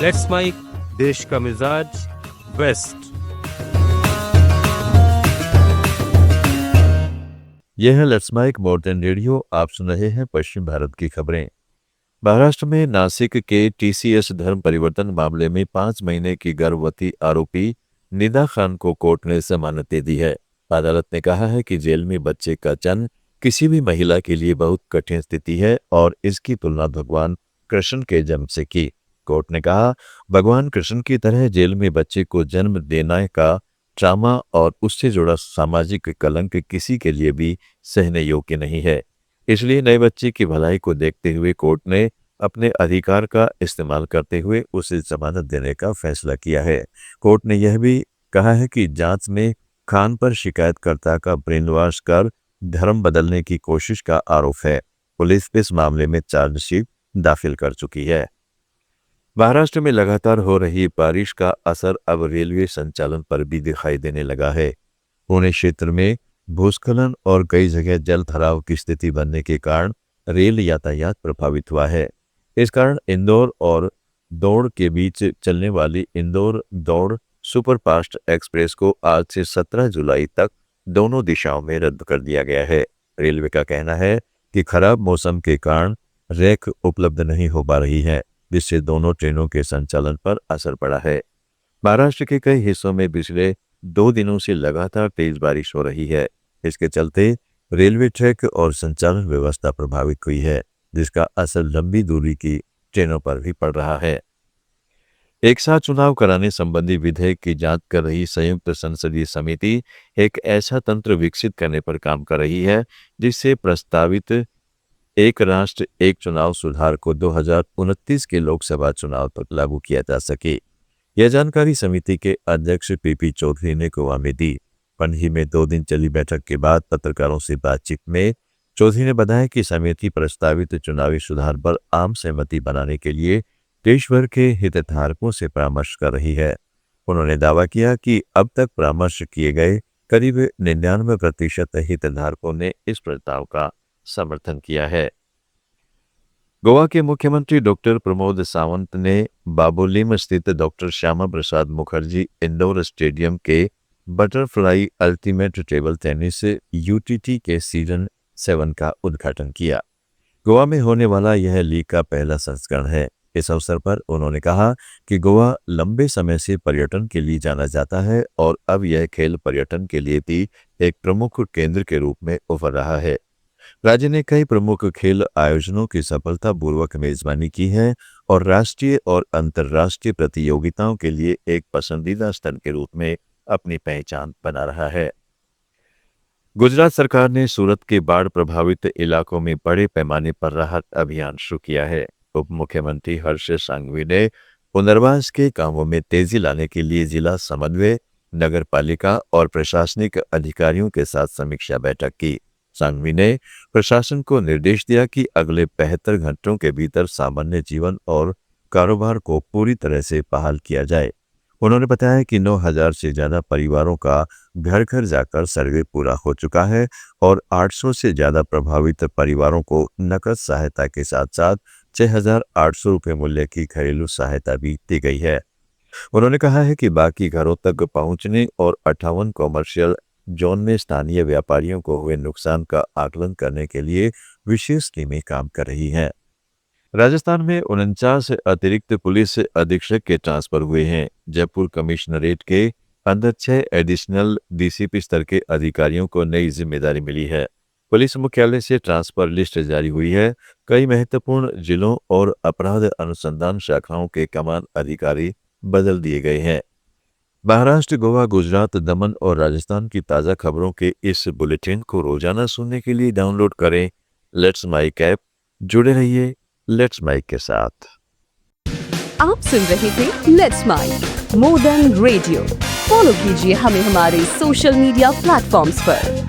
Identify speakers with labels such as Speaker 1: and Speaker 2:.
Speaker 1: Let's mic, देश का मिजाज, वेस्ट।
Speaker 2: यह है लेट्स माइक मॉडर्न रेडियो। आप सुन रहे हैं पश्चिम भारत की खबरें। महाराष्ट्र में नासिक के टीसीएस धर्म परिवर्तन मामले में 5 महीने की गर्भवती आरोपी निदा खान को कोर्ट ने जमानत दे दी है। अदालत ने कहा है कि जेल में बच्चे का जन्म किसी भी महिला के लिए बहुत कठिन स्थिति है और इसकी तुलना भगवान कृष्ण के जन्म से की। कोर्ट ने कहा, भगवान कृष्ण की तरह जेल में बच्चे को जन्म देने का ट्रामा और उससे जुड़ा सामाजिक कलंक किसी के लिए भी सहने योग्य नहीं है। इसलिए नए बच्चे की भलाई को देखते हुए कोर्ट ने अपने अधिकार का इस्तेमाल करते हुए उसे जमानत देने का फैसला किया है। कोर्ट ने यह भी कहा है कि जांच में खान पर शिकायतकर्ता का ब्रेन वॉश कर धर्म बदलने की कोशिश का आरोप है। पुलिस इस मामले में चार्जशीट दाखिल कर चुकी है। महाराष्ट्र में लगातार हो रही बारिश का असर अब रेलवे संचालन पर भी दिखाई देने लगा है। पुणे क्षेत्र में भूस्खलन और कई जगह जल भराव की स्थिति बनने के कारण रेल यातायात प्रभावित हुआ है। इस कारण इंदौर और दौड़ के बीच चलने वाली इंदौर दौड़ सुपरफास्ट एक्सप्रेस को आज से 17 जुलाई तक दोनों दिशाओं में रद्द कर दिया गया है। रेलवे का कहना है कि खराब मौसम के कारण रैक उपलब्ध नहीं हो पा रही है, जिससे दोनों ट्रेनों के संचालन पर असर पड़ा है। महाराष्ट्र के कई हिस्सों में पिछले 2 दिनों से लगातार तेज बारिश हो रही है। इसके चलते रेलवे ट्रैक और संचालन व्यवस्था प्रभावित हुई है, जिसका असर लंबी दूरी की ट्रेनों पर भी पड़ रहा है। एक साथ चुनाव कराने संबंधी विधेयक की जांच कर रही संयुक्त संसदीय समिति एक ऐसा तंत्र विकसित करने पर काम कर रही है जिससे प्रस्तावित एक राष्ट्र एक चुनाव सुधार को 2029 के लोकसभा चुनाव तक लागू किया जा सके। यह जानकारी समिति के अध्यक्ष पीपी चौधरी ने गोवा में दी। पणजी में 2 दिन चली बैठक के बाद पत्रकारों से बातचीत में चौधरी ने बताया कि समिति प्रस्तावित चुनावी सुधार पर आम सहमति बनाने के लिए देश भर के हितधारकों से परामर्श कर रही है। उन्होंने दावा किया कि अब तक परामर्श किए गए करीब 99% हितधारकों ने इस प्रस्ताव का समर्थन किया है। गोवा के मुख्यमंत्री डॉक्टर प्रमोद सावंत ने बाबोलीम स्थित doctor Shyama Prasad Mukherjee indoor stadium के butterfly ultimate table tennis UTT के सीजन 7 का उद्घाटन किया। गोवा में होने वाला यह लीग का पहला संस्करण है। इस अवसर पर उन्होंने कहा कि गोवा लंबे समय से पर्यटन के लिए जाना जाता है और अब यह खेल पर्यटन के लिए भी एक प्रमुख केंद्र के रूप में उभर रहा है। राज्य ने कई प्रमुख खेल आयोजनों की सफलतापूर्वक मेजबानी की है और राष्ट्रीय और अंतर्राष्ट्रीय प्रतियोगिताओं के लिए एक पसंदीदा स्थल के रूप में अपनी पहचान बना रहा है। गुजरात सरकार ने सूरत के बाढ़ प्रभावित इलाकों में बड़े पैमाने पर राहत अभियान शुरू किया है। उप मुख्यमंत्री हर्ष सांघवी ने पुनर्वास के कामों में तेजी लाने के लिए जिला समन्वय, नगर पालिका और प्रशासनिक अधिकारियों के साथ समीक्षा बैठक की। सांघवी ने प्रशासन को निर्देश दिया कि अगले 72 घंटों के भीतर सामान्य जीवन और कारोबार को पूरी तरह से बहाल किया जाए। उन्होंने बताया कि 9,000 से ज्यादा परिवारों का घर घर जाकर सर्वे पूरा हो चुका है और 800 से ज्यादा प्रभावित परिवारों को नकद सहायता के साथ साथ 6,800 रुपये मूल्य की घरेलू सहायता भी दी गई है। उन्होंने कहा है कि बाकी घरों तक पहुंचने और 58 कॉमर्शियल जोन में स्थानीय व्यापारियों को हुए नुकसान का आकलन करने के लिए विशेष टीमें काम कर रही हैं। राजस्थान में 49 अतिरिक्त पुलिस अधीक्षक के ट्रांसफर हुए हैं। जयपुर कमिश्नरेट के अंदर 6 एडिशनल डीसीपी स्तर के अधिकारियों को नई जिम्मेदारी मिली है। पुलिस मुख्यालय से ट्रांसफर लिस्ट जारी हुई है। कई महत्वपूर्ण जिलों और अपराध अनुसंधान शाखाओं के कमान अधिकारी बदल दिए गए हैं। महाराष्ट्र, गोवा, गुजरात, दमन और राजस्थान की ताज़ा खबरों के इस बुलेटिन को रोजाना सुनने के लिए डाउनलोड करें लेट्स माइक ऐप। जुड़े रहिए लेट्स माइक के साथ।
Speaker 3: आप सुन रहे थे let's mike modern radio. Follow कीजिए हमें हमारे सोशल मीडिया प्लेटफॉर्म्स पर।